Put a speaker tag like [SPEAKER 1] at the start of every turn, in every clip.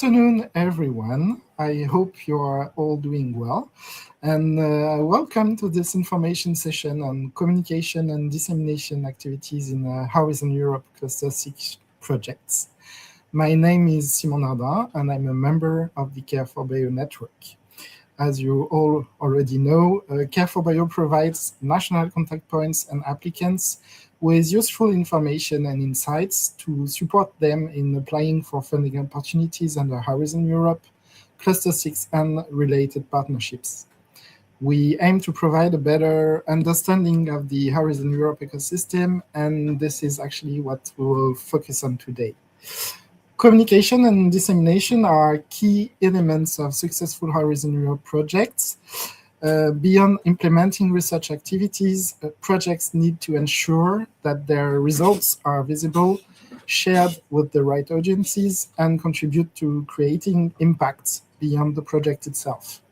[SPEAKER 1] afternoon, everyone. I hope you are all doing well. And welcome to this information session on communication and dissemination activities in Horizon Europe Cluster 6 projects. My name is Simon Ardin, and I'm a member of the CARE4BIO network. As you all already know, CARE4BIO provides national contact points and applicants with useful information and insights to support them in applying for funding opportunities under Horizon Europe, Cluster 6, and related partnerships. We aim to provide a better understanding of the Horizon Europe ecosystem, and this is actually what we will focus on today. Communication and dissemination are key elements of successful Horizon Europe projects. Beyond implementing research activities, projects need to ensure that their results are visible, shared with the right agencies, and contribute to creating impacts beyond the project itself.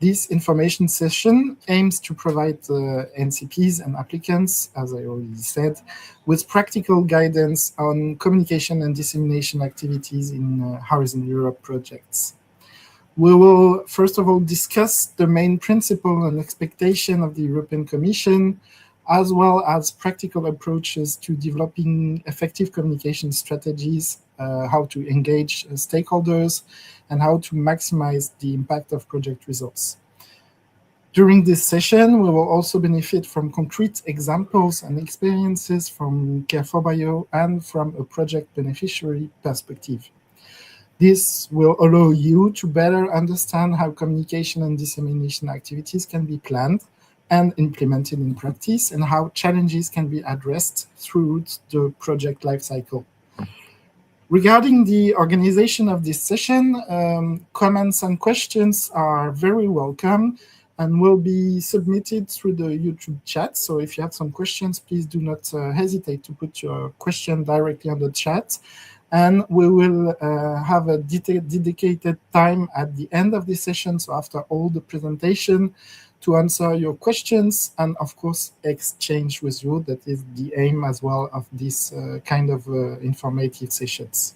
[SPEAKER 1] This information session aims to provide NCPs and applicants, as I already said, with practical guidance on communication and dissemination activities in Horizon Europe projects. We will, first of all, discuss the main principle and expectation of the European Commission, as well as practical approaches to developing effective communication strategies, how to engage stakeholders, and how to maximize the impact of project results. During this session, we will also benefit from concrete examples and experiences from CARE4BIO and from a project beneficiary perspective. This will allow you to better understand how communication and dissemination activities can be planned and implemented in practice, and how challenges can be addressed throughout the project lifecycle. Regarding the organization of this session, comments and questions are very welcome and will be submitted through the YouTube chat. So if you have some questions, please do not hesitate to put your question directly on the chat. And we will have a dedicated time at the end of the session, so after all the presentation, to answer your questions and, of course, exchange with you. That is the aim as well of this kind of informative sessions.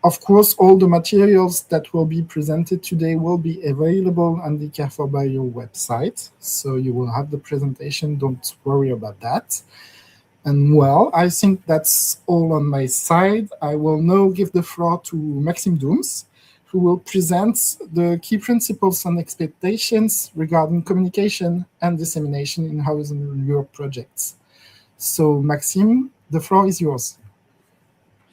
[SPEAKER 1] Of course, all the materials that will be presented today will be available on the CARE4BIO website, so you will have the presentation, don't worry about that. And well, I think that's all on my side. I will now give the floor to Maxime Dooms, who will present the key principles and expectations regarding communication and dissemination in Horizon Europe projects. So Maxime, the floor is yours.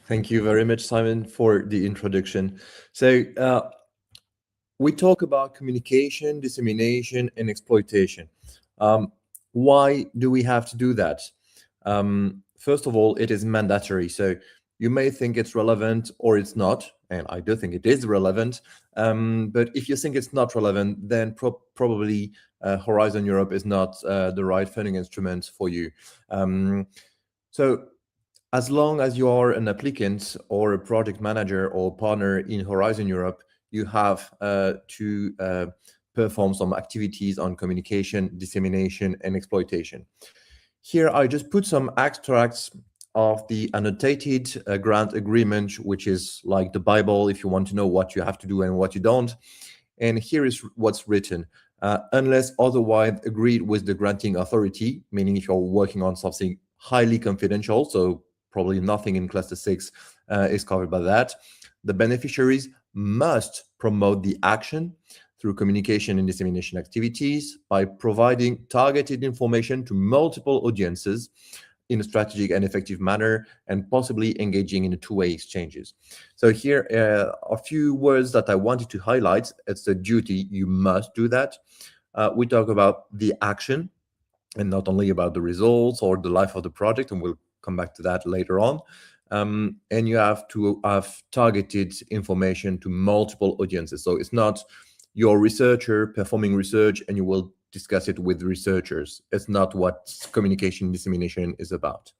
[SPEAKER 2] Thank you very much, Simon, for the introduction. So we talk about communication, dissemination, and exploitation. Why do we have to do that? First of all, it is mandatory. So you may think it's relevant or it's not, and I do think it is relevant. But if you think it's not relevant, then probably Horizon Europe is not the right funding instrument for you. So as long as you are an applicant or a project manager or partner in Horizon Europe, you have to perform some activities on communication, dissemination, and exploitation. Here, I just put some extracts of the annotated grant agreement, which is like the Bible if you want to know what you have to do and what you don't. And here is what's written. Unless otherwise agreed with the granting authority, meaning if you're working on something highly confidential, so probably nothing in Cluster 6 is covered by that, the beneficiaries must promote the action through communication and dissemination activities by providing targeted information to multiple audiences in a strategic and effective manner, and possibly engaging in two-way exchanges. So here a few words that I wanted to highlight. It's a duty, you must do that. We talk about the action and not only about the results or the life of the project, and we'll come back to that later on. And you have to have targeted information to multiple audiences. So it's not your researcher performing research and you will discuss it with researchers. It's not what communication dissemination is about.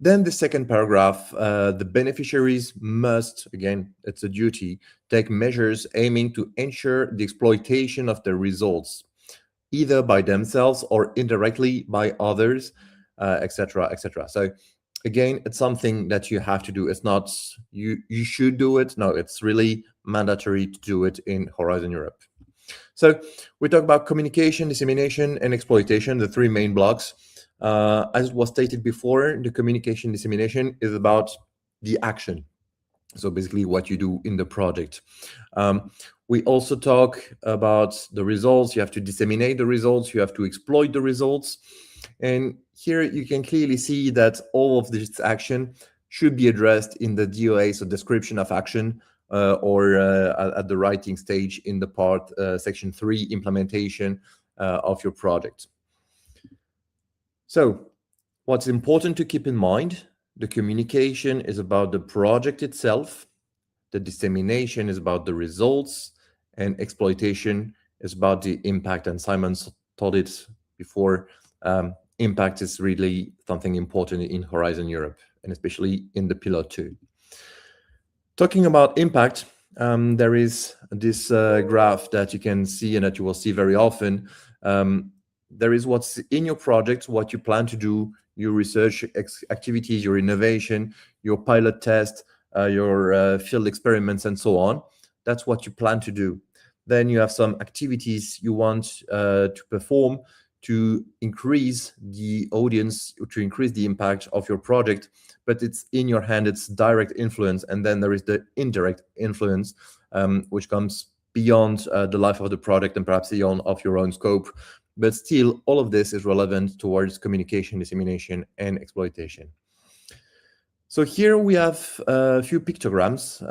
[SPEAKER 2] Then the second paragraph, the beneficiaries must, again, it's a duty, take measures aiming to ensure the exploitation of the results, either by themselves or indirectly by others, etc., etc. So again, it's something that you have to do. It's not you should do it. No, it's really mandatory to do it in Horizon Europe. So we talk about communication, dissemination, and exploitation, the three main blocks. As was stated before, the communication dissemination is about the action. So basically what you do in the project. We also talk about the results. You have to disseminate the results. You have to exploit the results. And here you can clearly see that all of this action should be addressed in the DOA, so description of action, or at the writing stage in the part section 3, implementation of your project. So what's important to keep in mind, the communication is about the project itself, the dissemination is about the results, and exploitation is about the impact. And Simon taught it before, impact is really something important in Horizon Europe, and especially in the Pillar 2. Talking about impact, there is this graph that you can see and that you will see very often. There is what's in your project, what you plan to do, your research activities, your innovation, your pilot test, your field experiments, and so on. That's what you plan to do. Then you have some activities you want to perform to increase the audience, to increase the impact of your project, but it's in your hand, it's direct influence. And then there is the indirect influence, which comes beyond the life of the project and perhaps beyond of your own scope. But still, all of this is relevant towards communication, dissemination, and exploitation. So here we have a few pictograms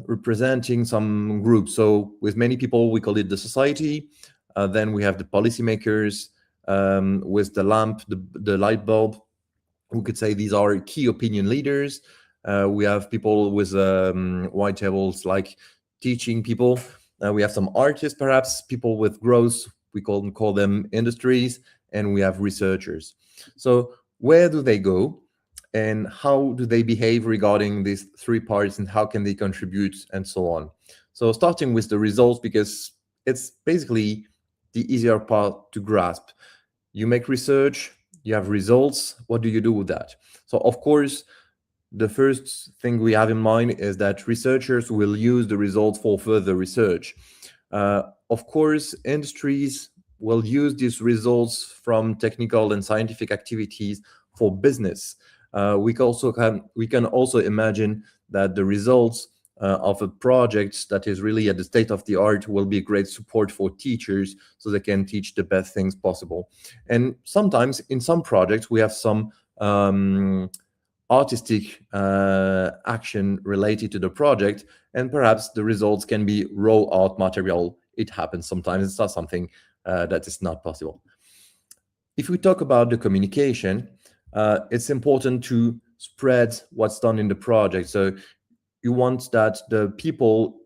[SPEAKER 2] representing some groups. So with many people, we call it the society. Then we have the policymakers with the lamp, the light bulb. We could say these are key opinion leaders. We have people with white tables like teaching people. We have some artists, perhaps people with growth. We call them industries, and we have researchers. So where do they go? And how do they behave regarding these three parts, and how can they contribute, and so on. So starting with the results, because it's basically the easier part to grasp. You make research, you have results. What do you do with that? So of course, the first thing we have in mind is that researchers will use the results for further research. Of course, industries will use these results from technical and scientific activities for business. We can also imagine that the results of a project that is really at the state of the art will be great support for teachers, so they can teach the best things possible. And sometimes in some projects we have some artistic action related to the project, and perhaps the results can be raw art material. It happens sometimes. It's not something that is not possible. If we talk about the communication, it's important to spread what's done in the project. So you want that the people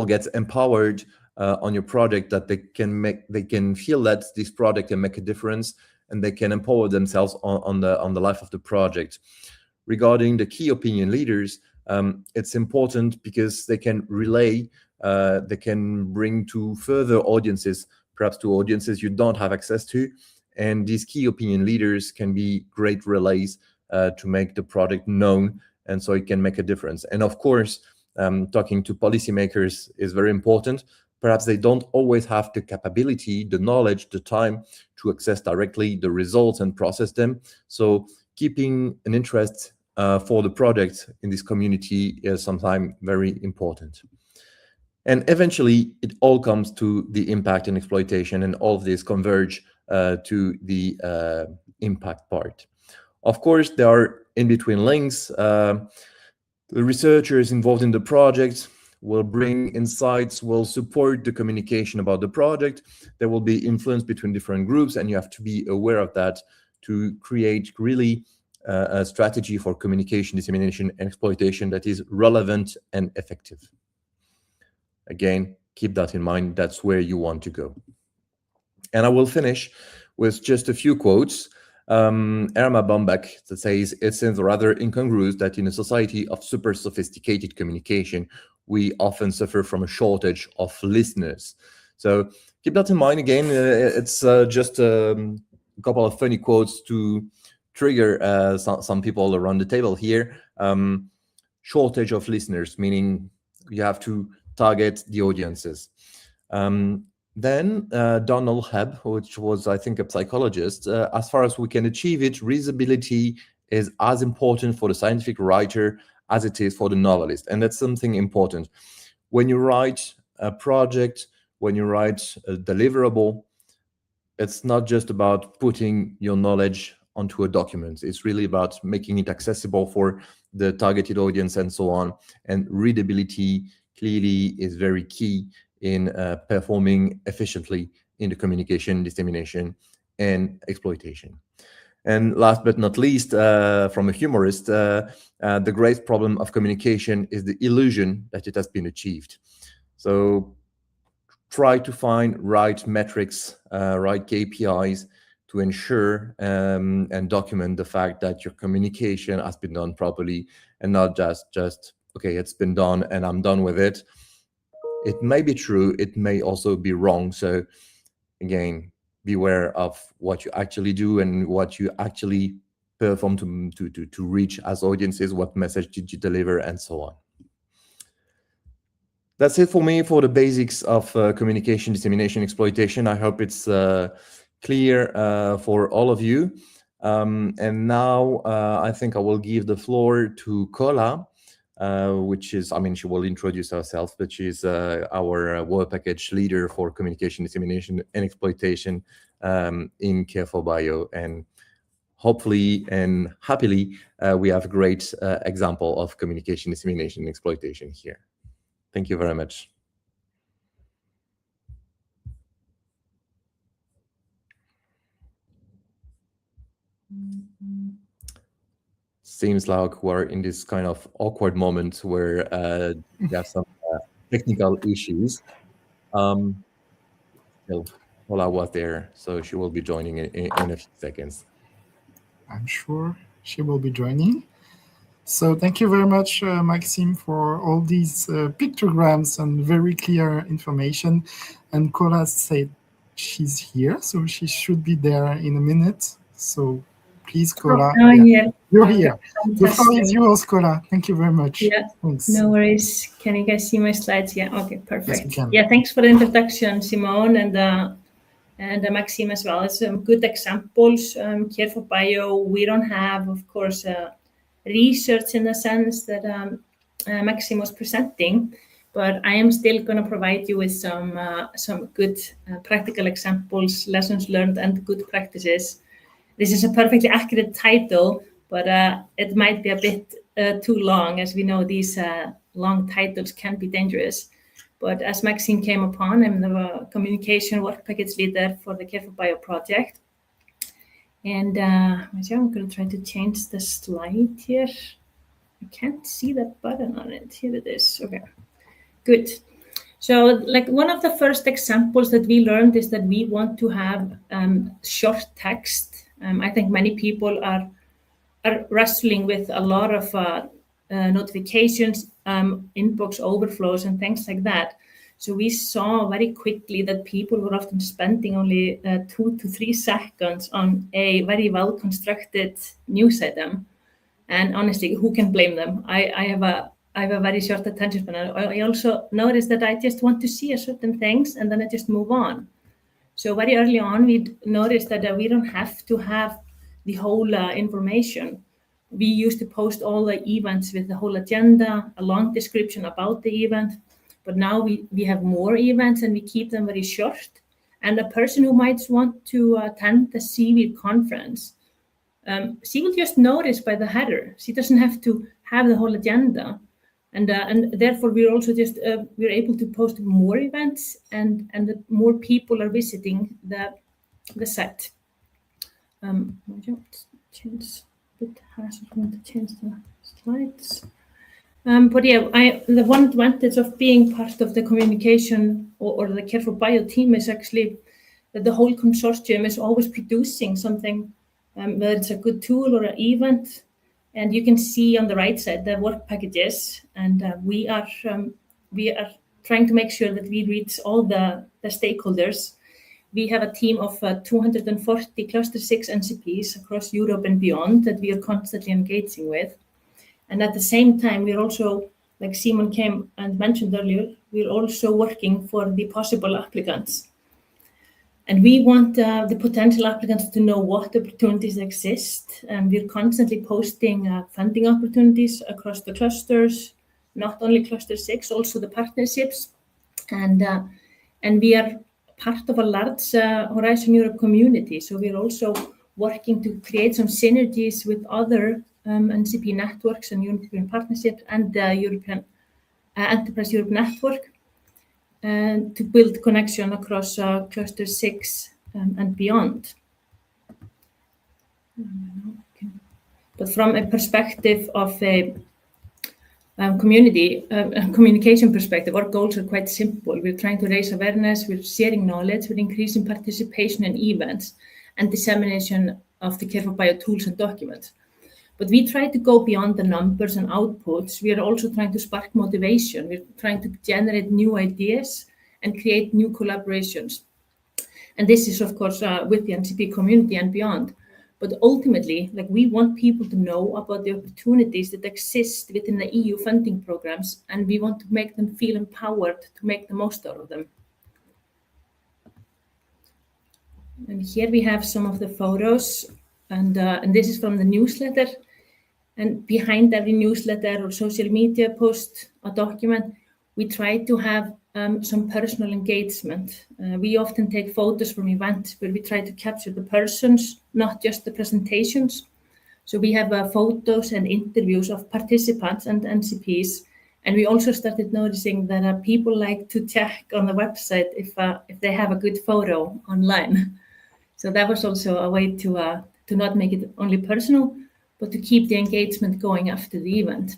[SPEAKER 2] get empowered on your project, that they can feel that this project can make a difference, and they can empower themselves on the life of the project. Regarding the key opinion leaders, it's important because they can relay, they can bring to further audiences, perhaps to audiences you don't have access to. And these key opinion leaders can be great relays to make the project known, and so it can make a difference. And of course, talking to policymakers is very important. Perhaps they don't always have the capability, the knowledge, the time to access directly the results and process them. So keeping an interest for the project in this community is sometimes very important. And eventually, it all comes to the impact and exploitation, and all of this converge to the impact part. Of course, there are in-between links. The researchers involved in the project will bring insights, will support the communication about the project. There will be influence between different groups, and you have to be aware of that to create really a strategy for communication, dissemination, and exploitation that is relevant and effective. Again, keep that in mind. That's where you want to go. And I will finish with just a few quotes. Irma Bombeck that says, "It seems rather incongruous that in a society of super sophisticated communication, we often suffer from a shortage of listeners." So keep that in mind. Again, it's just a couple of funny quotes to trigger some people around the table here. Shortage of listeners, meaning you have to target the audiences. Then Donald Hebb, which was, I think, a psychologist, as far as we can achieve it, readability is as important for the scientific writer as it is for the novelist. And that's something important. When you write a project, when you write a deliverable, it's not just about putting your knowledge onto a document. It's really about making it accessible for the targeted audience and so on. And readability clearly is very key in performing efficiently in the communication, dissemination, and exploitation. And last but not least, from a humorist, the great problem of communication is the illusion that it has been achieved. So try to find right metrics, right KPIs to ensure and document the fact that your communication has been done properly, and not just okay, it's been done and I'm done with it. It may be true, it may also be wrong. So again, beware of what you actually do and what you actually perform to reach as audiences, what message did you deliver, and so on. That's it for me for the basics of communication, dissemination, exploitation. I hope it's clear for all of you. And now I think I will give the floor to Kola, which is, I mean, she will introduce herself, but she's our work package leader for communication, dissemination, and exploitation in CARE4BIO. And hopefully and happily, we have a great example of communication, dissemination, and exploitation here. Thank you very much. Seems like we're in this kind of awkward moment where we have some technical issues. Paula was there, so she will be joining in a few seconds.
[SPEAKER 1] I'm sure she will be joining. So thank you very much, Maxime, for all these pictograms and very clear information. And Kola said she's here, so she should be there in a minute. So please, Kola. You're here. The floor is yours, Kola. Thank you very much.
[SPEAKER 3] Yeah,
[SPEAKER 1] thanks.
[SPEAKER 3] No worries. Can you guys see my slides? Yeah, okay, perfect.
[SPEAKER 1] Yes, we can.
[SPEAKER 3] Yeah, thanks for the introduction, Simone, and Maxime as well. It's some good examples. CARE4BIO, we don't have, of course, research in the sense that Maxime was presenting, but I am still going to provide you with some good practical examples, lessons learned, and good practices. This is a perfectly accurate title, but it might be a bit too long. As we know, these long titles can be dangerous. But as Maxime came upon, I'm the communication work package leader for the CARE4BIO project. And I'm going to try to change the slide here. I can't see that button on it. Here it is. Okay, good. So like one of the first examples that we learned is that we want to have short text. I think many people are wrestling with a lot of notifications, inbox overflows, and things like that. So we saw very quickly that people were often spending only 2 to 3 seconds on a very well-constructed news item. And honestly, who can blame them? I have a very short attention span. I also noticed that I just want to see a certain things and then I just move on. So very early on, we noticed that we don't have to have the whole information. We used to post all the events with the whole agenda, a long description about the event. But now we have more events and we keep them very short. And a person who might want to attend the CVIR conference, she will just notice by the header. She doesn't have to have the whole agenda. And therefore, we're also just, we're able to post more events and more people are visiting the site. It hasn't going to change the slides. But yeah, the one advantage of being part of the communication or the CARE4BIO team is actually that the whole consortium is always producing something, whether it's a good tool or an event. And you can see on the right side the work packages, and we are trying to make sure that we reach all the stakeholders. we have a team of 240 Cluster 6 NCPs across Europe and beyond that we are constantly engaging with. And at the same time, we're also, like Simon came and mentioned earlier, we're also working for the possible applicants. And we want the potential applicants to know what opportunities exist. And we're constantly posting funding opportunities across the clusters, not only Cluster 6, also the partnerships. And we are part of a large Horizon Europe community. So we're also working to create some synergies with other NCP networks and European partnerships and the European Enterprise Europe Network, and to build connection across Cluster 6 and beyond. But from a perspective of a communication perspective, our goals are quite simple. We're trying to raise awareness, we're sharing knowledge, we're increasing participation in events and dissemination of the CARE4BIO tools and documents. But we try to go beyond the numbers and outputs. We are also trying to spark motivation. We're trying to generate new ideas and create new collaborations. And this is, of course, with the NCP community and beyond. But ultimately, like, we want people to know about the opportunities that exist within the EU funding programs, and we want to make them feel empowered to make the most out of them. And here we have some of the photos, and this is from the newsletter. And behind every newsletter or social media post or document, we try to have some personal engagement. We often take photos from events where we try to capture the persons, not just the presentations. So we have photos and interviews of participants and NCPs. And we also started noticing that people like to check on the website if they have a good photo online. So that was also a way to not make it only personal, but to keep the engagement going after the event.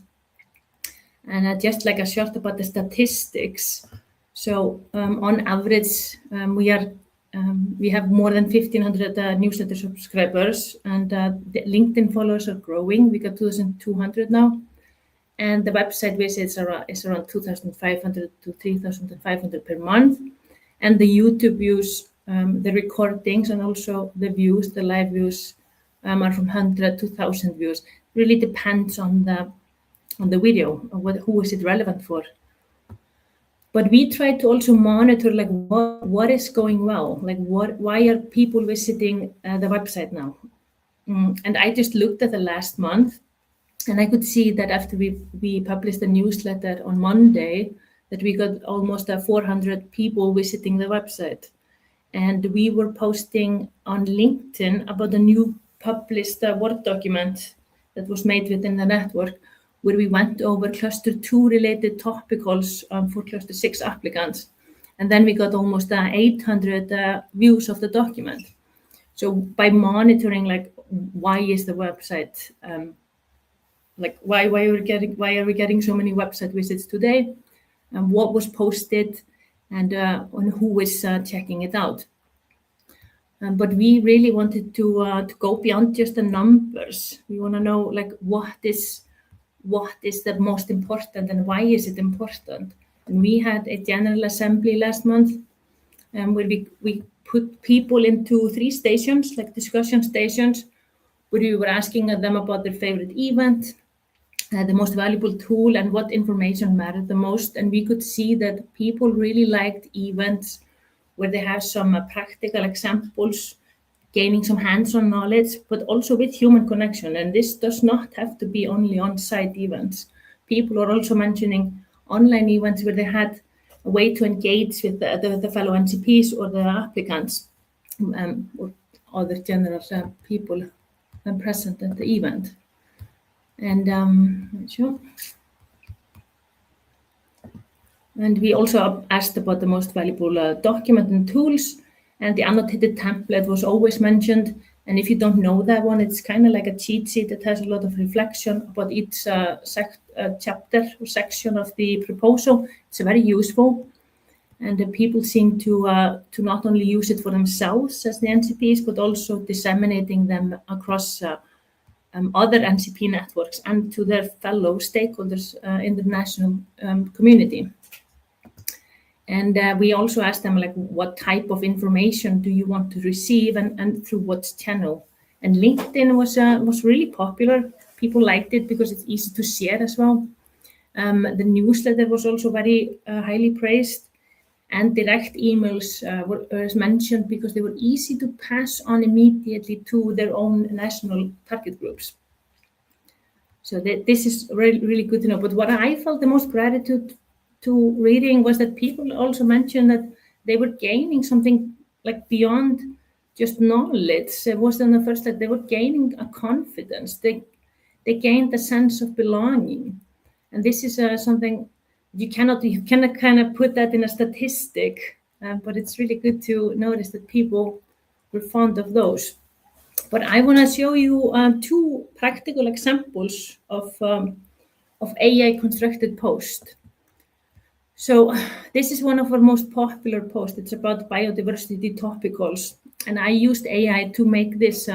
[SPEAKER 3] And just like a short about the statistics. So on average, we have more than 1,500 newsletter subscribers, and the LinkedIn followers are growing. We got 2,200 now. And the website visits is around 2,500 to 3,500 per month. And the YouTube views, the recordings, and also the views, the live views, are from 100 to 1,000 views. Really depends on the video, who is it relevant for. But we try to also monitor, like, what is going well, like why are people visiting the website now? And I just looked at the last month, and I could see that after we published the newsletter on Monday, that we got almost 400 people visiting the website. And we were posting on LinkedIn about the new published Word document that was made within the network, where we went over Cluster 2 related topicals for Cluster 6 applicants. And then we got almost 800 views of the document. So by monitoring, like, why is the website, like, why are we getting so many website visits today, and what was posted, and who is checking it out. But we really wanted to go beyond just the numbers. We want to know, like, what is the most important and why is it important. And we had a general assembly last month, where we put people into 3 stations, like discussion stations, where we were asking them about their favorite event, the most valuable tool, and what information mattered the most. And we could see that people really liked events where they have some practical examples, gaining some hands-on knowledge, but also with human connection. And this does not have to be only on-site events. People are also mentioning online events where they had a way to engage with the fellow NCPs or the applicants, or other general people present at the event. And sure. And we also asked about the most valuable document and tools, and the annotated template was always mentioned. And if you don't know that one, it's kind of like a cheat sheet that has a lot of reflection about each chapter or section of the proposal. It's very useful. And the people seem to not only use it for themselves as the NCPs, but also disseminating them across other NCP networks and to their fellow stakeholders in the national community. And we also asked them, like, what type of information do you want to receive and through what channel? And LinkedIn was really popular. People liked it because it's easy to share as well. The newsletter was also very highly praised. And direct emails were mentioned because they were easy to pass on immediately to their own national target groups. So this is really, really good to know. But what I felt the most gratitude to reading was that people also mentioned that they were gaining something like beyond just knowledge. It was in the first that they were gaining a confidence. They gained a sense of belonging. And this is something you cannot kind of put that in a statistic, but it's really good to notice that people were fond of those. But I want to show you two practical examples of AI constructed posts. So this is one of our most popular posts. It's about biodiversity topicals, and I used AI to make this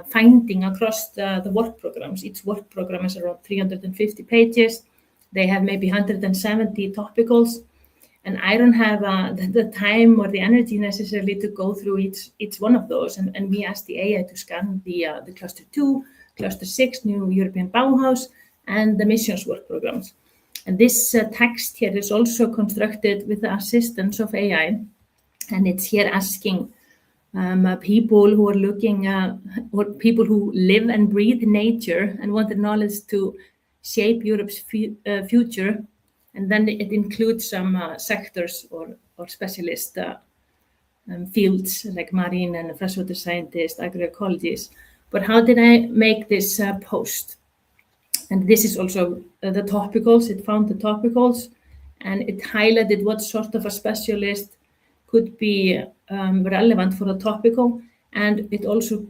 [SPEAKER 3] finding across the work programs. Each work program is around 350 pages. They have maybe 170 topicals, and I don't have the time or the energy necessarily to go through each one of those. And we asked the AI to scan the Cluster 2, Cluster 6, New European Bauhaus, and the missions work programs. And this text here is also constructed with the assistance of AI, and it's here asking people who are looking, or people who live and breathe nature and want the knowledge to shape Europe's future. And then it includes some sectors or specialist fields like marine and freshwater scientists, agroecologists. But how did I make this post? And this is also the topicals. It found the topicals, and it highlighted what sort of a specialist could be relevant for a topical, and it also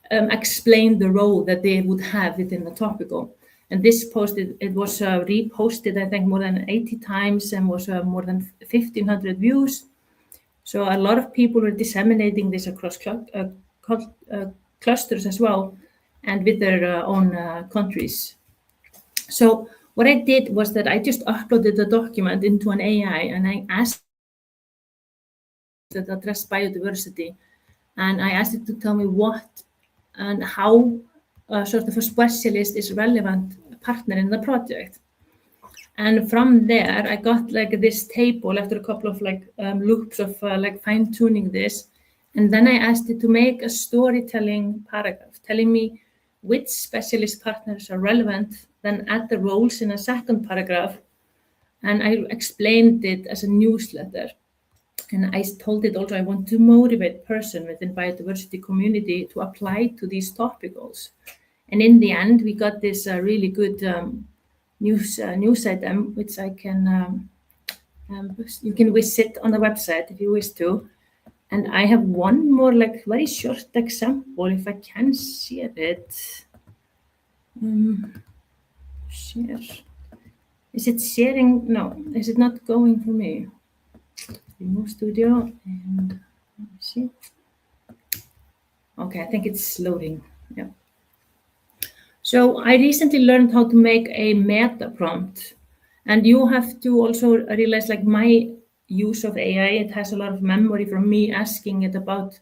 [SPEAKER 3] explained the role that they would have within the topical. And this post, it was reposted, I think, more than 80 times and was more than 1,500 views. So a lot of people were disseminating this across clusters as well, and with their own countries. So what I did was that I just uploaded the document into an AI, and I asked that address biodiversity, and I asked it to tell me what and how sort of a specialist is relevant partner in the project. And from there, I got like this table after a couple of loops of like fine tuning this. And then I asked it to make a storytelling paragraph telling me which specialist partners are relevant, then add the roles in a second paragraph. And I explained it as a newsletter. And I told it also I want to motivate person within biodiversity community to apply to these topicals. And in the end, we got this really good news item, which I can you can visit on the website if you wish to. And I have one more like very short example, if I can share it. Share. Is it sharing? No, is it not going for me? Remove studio and let me see. Okay, I think it's loading. Yeah. So I recently learned how to make a meta prompt, and you have to also realize like my use of AI, it has a lot of memory from me asking it about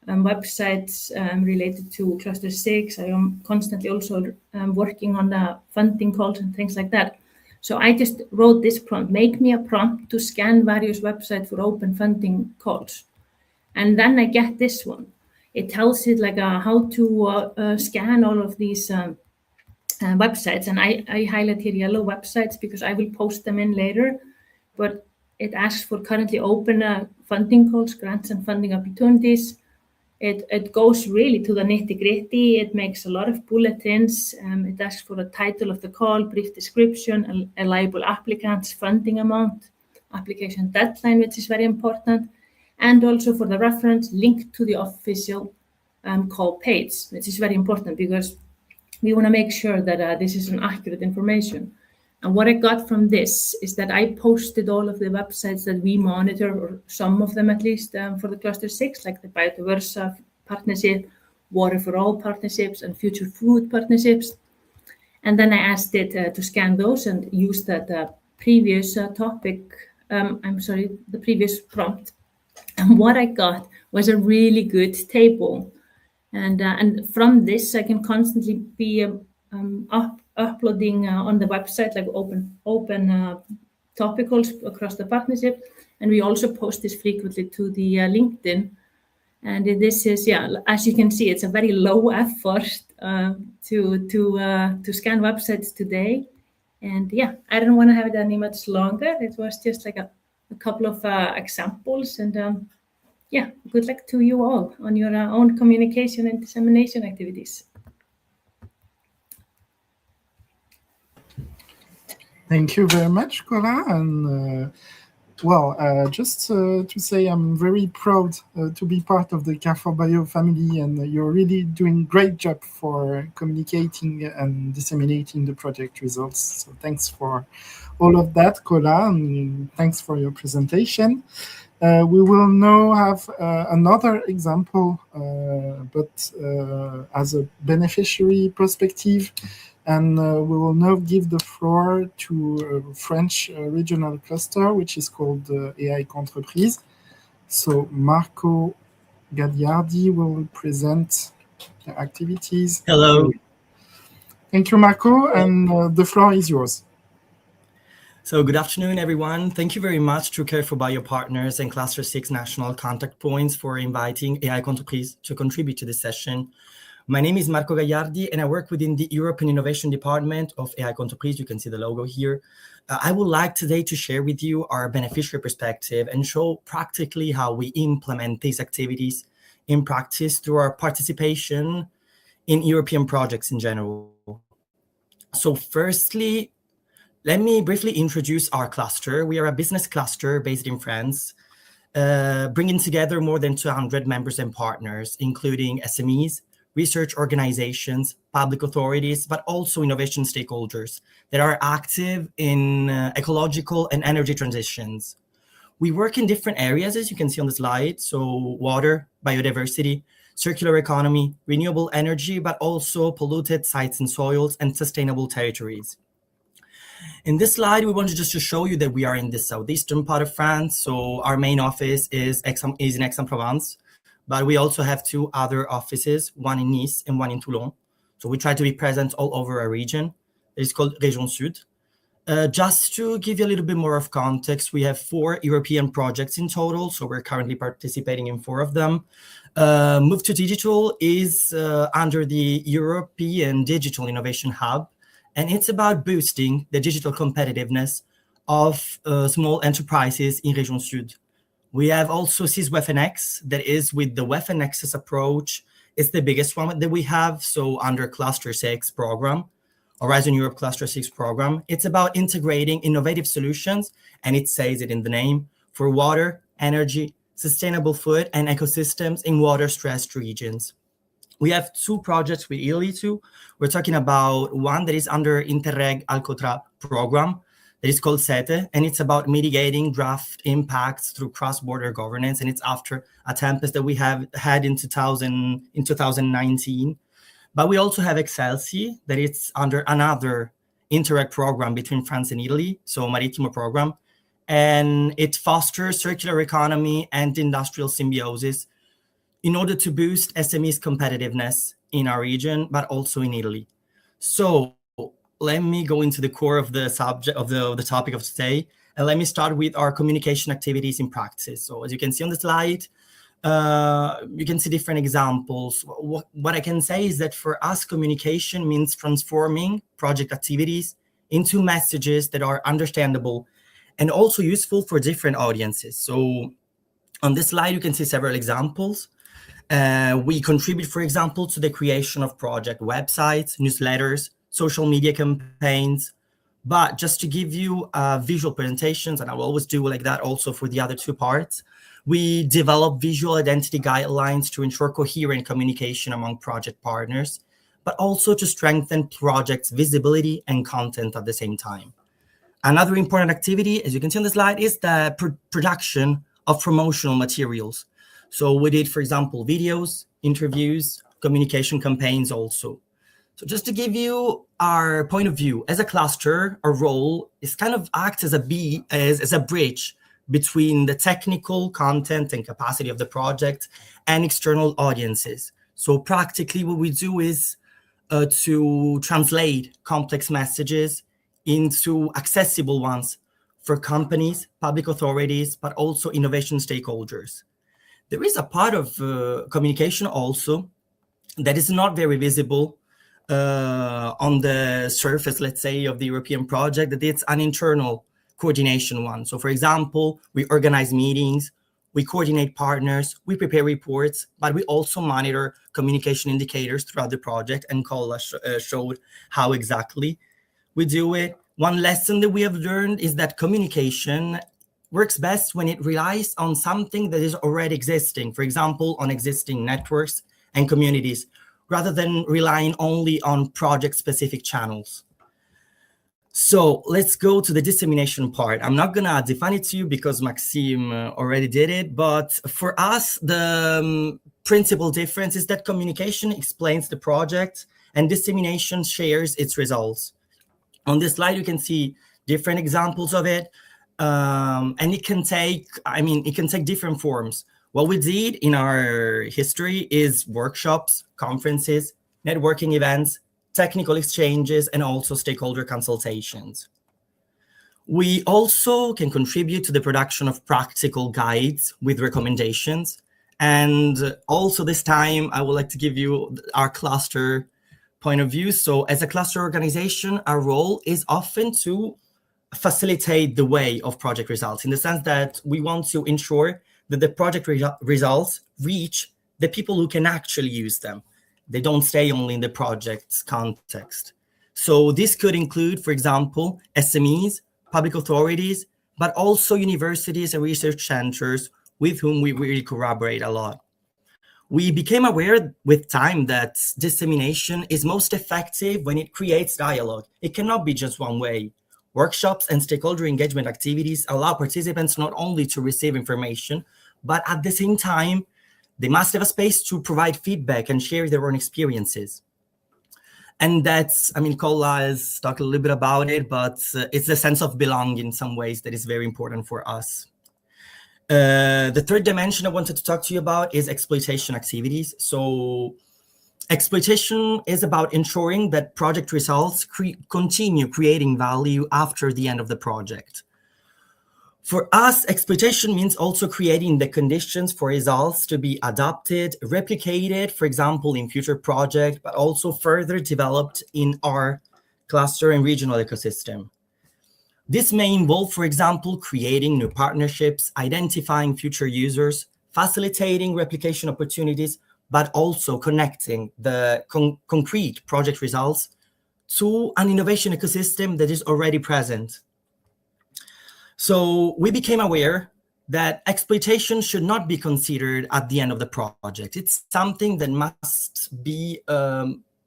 [SPEAKER 3] websites related to Cluster 6. I am constantly also working on the funding calls and things like that. So I just wrote this prompt, make me a prompt to scan various websites for open funding calls. And then I get this one. It tells it like how to scan all of these websites. And I highlight here yellow websites because I will post them in later. But it asks for currently open funding calls, grants and funding opportunities. It goes really to the nitty-gritty. It makes a lot of bulletins. It asks for a title of the call, brief description, eligible applicants, funding amount, application deadline, which is very important, and also for the reference, link to the official call page, which is very important because we want to make sure that this is an accurate information. And what I got from this is that I posted all of the websites that we monitor, or some of them at least, for the Cluster 6, like the Biodiversa partnership, Water for All partnerships, and Future Food partnerships. And then I asked it to scan those and use that previous topic the previous prompt. And what I got was a really good table. And from this, I can constantly be uploading on the website, like open topicals across the partnership. And we also post this frequently to the LinkedIn. And this is, as you can see, it's a very low effort to scan websites today. And I don't want to have it any much longer. It was just like a couple of examples. And good luck to you all on your own communication and dissemination activities.
[SPEAKER 1] Thank you very much, Cora. And just to say, I'm very proud to be part of the CARE4BIO family, and you're really doing great job for communicating and disseminating the project results. So thanks for all of that, Cora, and thanks for your presentation. We will now have another example, but as a beneficiary perspective. And we will now give the floor to a French regional cluster, which is called AI Entreprise. So Marco Gagliardi will present the activities.
[SPEAKER 4] Hello.
[SPEAKER 1] Thank you, Marco, and the floor is yours.
[SPEAKER 4] So good afternoon, everyone. Thank you very much to CARE4BIO partners and Cluster 6 national contact points for inviting AI Entreprise to contribute to this session. My name is Marco Gagliardi, and I work within the European Innovation Department of AI Entreprise. You can see the logo here. I would like today to share with you our beneficiary perspective and show practically how we implement these activities in practice through our participation in European projects in general. So firstly, let me briefly introduce our cluster. We are a business cluster based in France, bringing together more than 200 members and partners, including SMEs, research organizations, public authorities, but also innovation stakeholders that are active in ecological and energy transitions. We work in different areas, as you can see on the slide. So water, biodiversity, circular economy, renewable energy, but also polluted sites and soils and sustainable territories. In this slide, we wanted just to show you that we are in the southeastern part of France. So our main office is in Aix-en-Provence. But we also have two other offices, one in Nice and one in Toulon. So we try to be present all over our region. It's called Région Sud. Just to give you a little bit more of context, we have 4 European projects in total. So we're currently participating in 4 of them. Move to Digital is under the European Digital Innovation Hub. And it's about boosting the digital competitiveness of small enterprises in Région Sud. We have also CIS-WEF-NX, that is with the WEF-NX's approach. It's the biggest one that we have. So under Cluster 6 program, Horizon Europe Cluster 6 program, it's about integrating innovative solutions, and it says it in the name, for water, energy, sustainable food, and ecosystems in water-stressed regions. We have 2 projects with Italy too. We're talking about one that is under Interreg Alcotra program, that is called SETE, and it's about mitigating drought impacts through cross-border governance, and it's after a tempest that we have had in 2019. But we also have Excelsi, that it's under another Interreg program between France and Italy, so Marittimo program, and it fosters circular economy and industrial symbiosis in order to boost SMEs' competitiveness in our region, but also in Italy. So let me go into the core of the subject of the topic of today, and let me start with our communication activities in practice. So as you can see on the slide, you can see different examples. What I can say is that for us, communication means transforming project activities into messages that are understandable and also useful for different audiences. So on this slide, you can see several examples. We contribute, for example, to the creation of project websites, newsletters, social media campaigns. But just to give you visual presentations, and I will always do like that also for the other 2 parts, we develop visual identity guidelines to ensure coherent communication among project partners, but also to strengthen projects' visibility and content at the same time. Another important activity, as you can see on the slide, is the production of promotional materials. So we did, for example, videos, interviews, communication campaigns also. So just to give you our point of view, as a cluster, our role is kind of act as a bridge between the technical content and capacity of the project and external audiences. So practically what we do is to translate complex messages into accessible ones for companies, public authorities, but also innovation stakeholders. There is a part of communication also that is not very visible on the surface, let's say, of the European project, that it's an internal coordination one. So for example, we organize meetings, we coordinate partners, we prepare reports, but we also monitor communication indicators throughout the project, and Kola showed how exactly we do it. One lesson that we have learned is that communication works best when it relies on something that is already existing, for example, on existing networks and communities, rather than relying only on project-specific channels. So let's go to the dissemination part. I'm not gonna define it to you because Maxime already did it, but for us, the principal difference is that communication explains the project and dissemination shares its results. On this slide, you can see different examples of it, and it can take different forms. What we did in our history is workshops, conferences, networking events, technical exchanges, and also stakeholder consultations. We also can contribute to the production of practical guides with recommendations. And also this time, I would like to give you our cluster point of view. So as a cluster organization, our role is often to facilitate the way of project results, in the sense that we want to ensure that the project results reach the people who can actually use them. They don't stay only in the project's context. So this could include, for example, SMEs, public authorities, but also universities and research centers with whom we really collaborate a lot. We became aware with time that dissemination is most effective when it creates dialogue. It cannot be just one way. Workshops and stakeholder engagement activities allow participants not only to receive information, but at the same time, they must have a space to provide feedback and share their own experiences. And that's, Kola has talked a little bit about it, but it's the sense of belonging in some ways that is very important for us. The third dimension I wanted to talk to you about is exploitation activities. So exploitation is about ensuring that project results continue creating value after the end of the project. For us, exploitation means also creating the conditions for results to be adopted, replicated, for example, in future projects, but also further developed in our cluster and regional ecosystem. This may involve, for example, creating new partnerships, identifying future users, facilitating replication opportunities, but also connecting the concrete project results to an innovation ecosystem that is already present. So we became aware that exploitation should not be considered at the end of the project. It's something that must be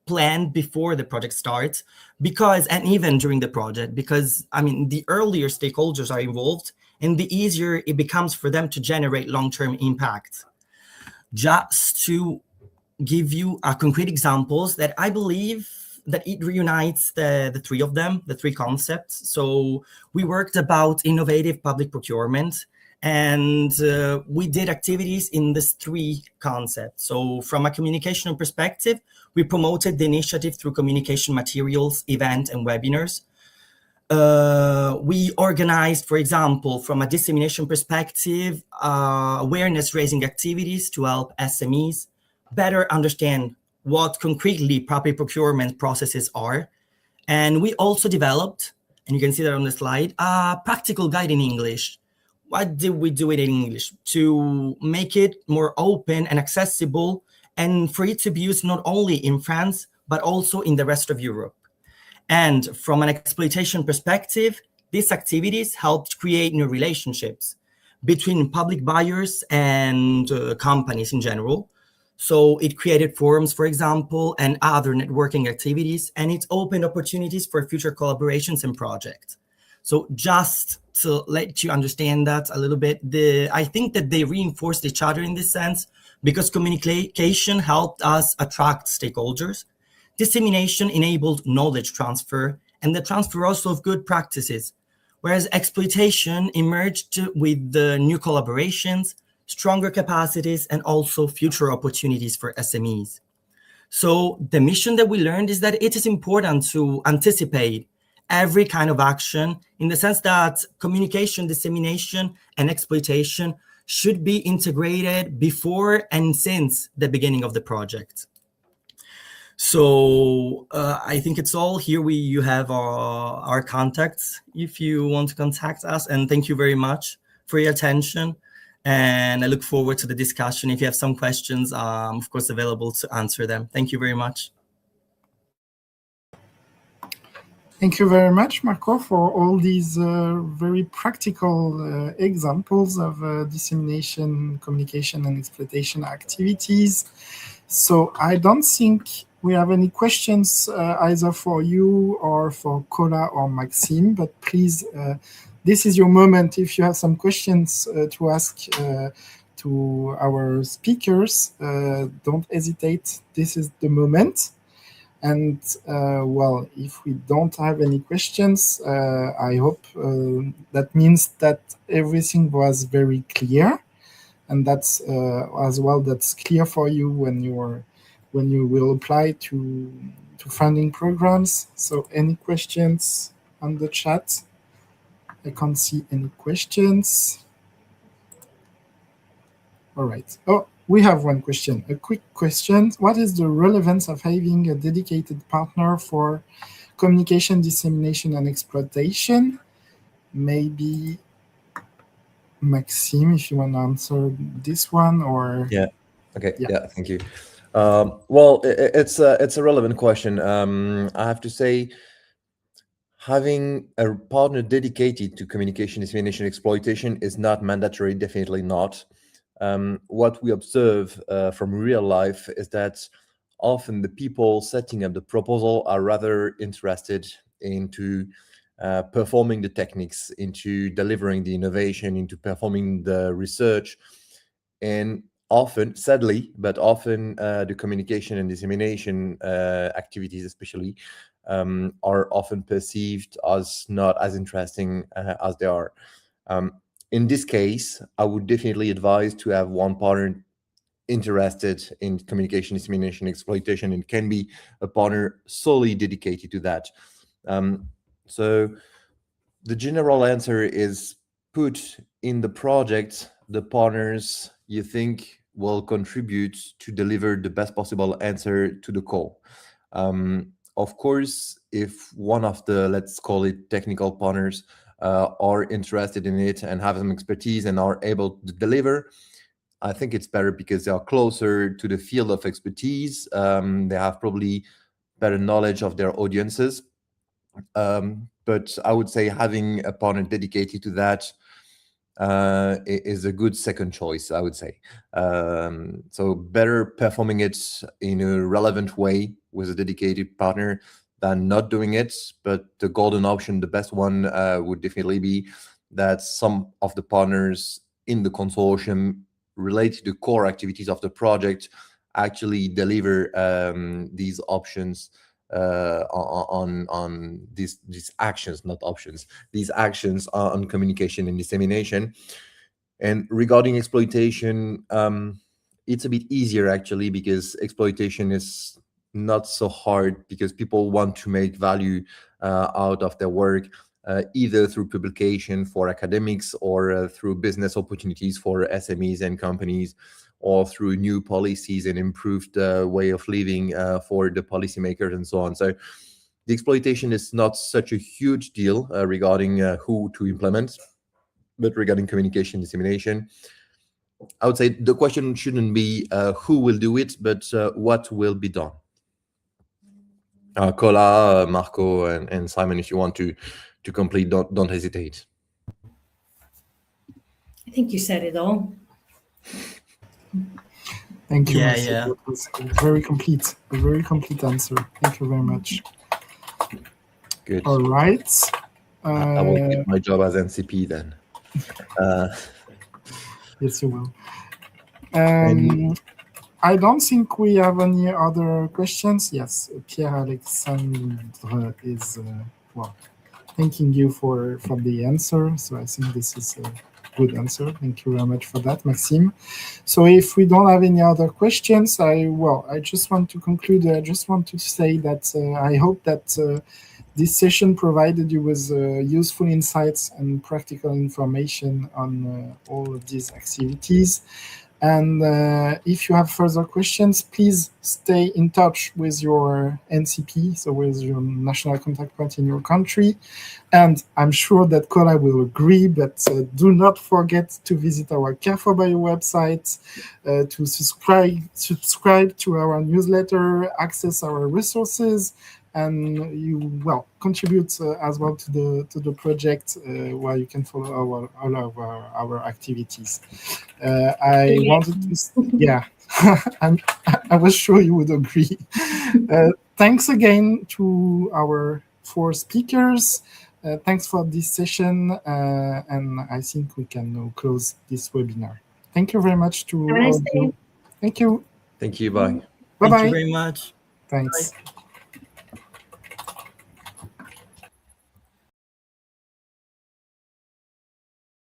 [SPEAKER 4] planned before the project starts, and even during the project, because the earlier stakeholders are involved and the easier it becomes for them to generate long-term impact. Just to give you concrete examples that I believe that it reunites the three of them, the three concepts. So we worked about innovative public procurement, and we did activities in these three concepts. So from a communication perspective, we promoted the initiative through communication materials, events, and webinars. We organized, for example, from a dissemination perspective, awareness-raising activities to help SMEs better understand what concretely public procurement processes are. And we also developed, and you can see that on the slide, a practical guide in English. Why did we do it in English? To make it more open and accessible, and for it to be used not only in France, but also in the rest of Europe. And from an exploitation perspective, these activities helped create new relationships between public buyers and companies in general. So it created forums, for example, and other networking activities, and it opened opportunities for future collaborations and projects. So just to let you understand that a little bit, I think that they reinforced each other in this sense, because communication helped us attract stakeholders. Dissemination enabled knowledge transfer, and the transfer also of good practices. whereas exploitation emerged with the new collaborations, stronger capacities, and also future opportunities for SMEs. So the mission that we learned is that it is important to anticipate every kind of action, in the sense that communication, dissemination, and exploitation should be integrated before and since the beginning of the project. So I think it's all here. You have our contacts if you want to contact us. And thank you very much for your attention. And I look forward to the discussion. If you have some questions, I'm of course available to answer them. Thank you very much.
[SPEAKER 1] Thank you very much, Marco, for all these very practical examples of dissemination, communication, and exploitation activities. So I don't think we have any questions either for you or for Cola or Maxime, but please, this is your moment. If you have some questions to ask to our speakers, don't hesitate. This is the moment. And well, if we don't have any questions, I hope that means that everything was very clear, and that's as well, that's clear for you when you will apply to funding programs. So any questions on the chat? I can't see any questions. All right. Oh, we have one question, a quick question. What is the relevance of having a dedicated partner for communication, dissemination, and exploitation? Maybe Maxime, if you want to answer this one, or...
[SPEAKER 2] Yeah. Okay. Yeah. Thank you. Well, it's a relevant question. I have to say, having a partner dedicated to communication, dissemination, exploitation is not mandatory. Definitely not. What we observe from real life is that often the people setting up the proposal are rather interested into performing the techniques, into delivering the innovation, into performing the research. And often, sadly, but often the communication and dissemination activities especially are often perceived as not as interesting as they are. In this case, I would definitely advise to have one partner interested in communication, dissemination, exploitation, and can be a partner solely dedicated to that. So the general answer is, put in the project the partners you think will contribute to deliver the best possible answer to the call. Of course, if one of the, let's call it technical partners, are interested in it and have some expertise and are able to deliver, I think it's better because they are closer to the field of expertise. They have probably better knowledge of their audiences. But I would say having a partner dedicated to that is a good second choice, I would say. So better performing it in a relevant way with a dedicated partner than not doing it. But the golden option, the best one, would definitely be that some of the partners in the consortium related to core activities of the project actually deliver these options on these actions, not options, these actions on communication and dissemination. And regarding exploitation, it's a bit easier actually, because exploitation is not so hard, because people want to make value out of their work, either through publication for academics or through business opportunities for SMEs and companies, or through new policies and improved way of living for the policymakers and so on. So the exploitation is not such a huge deal regarding who to implement, but regarding communication dissemination, I would say the question shouldn't be who will do it, but what will be done. Cola, Marco, and Simon, if you want to complete, don't hesitate.
[SPEAKER 3] I think you said it all.
[SPEAKER 1] Thank you.
[SPEAKER 4] Yeah.
[SPEAKER 1] That was a very complete answer. Thank you very much.
[SPEAKER 2] Good.
[SPEAKER 1] All right.
[SPEAKER 2] I will get my job as NCP then.
[SPEAKER 1] Yes, you will. I don't think we have any other questions. Yes, Pierre Alexandre is, well, thanking you for the answer. So I think this is a good answer. Thank you very much for that, Maxime. So if we don't have any other questions, I just want to conclude. I just want to say that I hope that this session provided you with useful insights and practical information on all of these activities. And if you have further questions, please stay in touch with your NCP, so with your national contact point in your country. And I'm sure that Kola will agree, but do not forget to visit our CARE4BIO website, to subscribe to our newsletter, access our resources, and you contribute as well to the project, where you can follow all of our activities. I wanted to, I was sure you would agree. Thanks again to our 4 speakers. Thanks for this session, and I think we can now close this webinar. Thank you very much to all of you. Thank you.
[SPEAKER 2] Thank you. Bye.
[SPEAKER 1] Bye-bye.
[SPEAKER 4] Thank you very much.
[SPEAKER 1] Thanks.
[SPEAKER 4] Bye.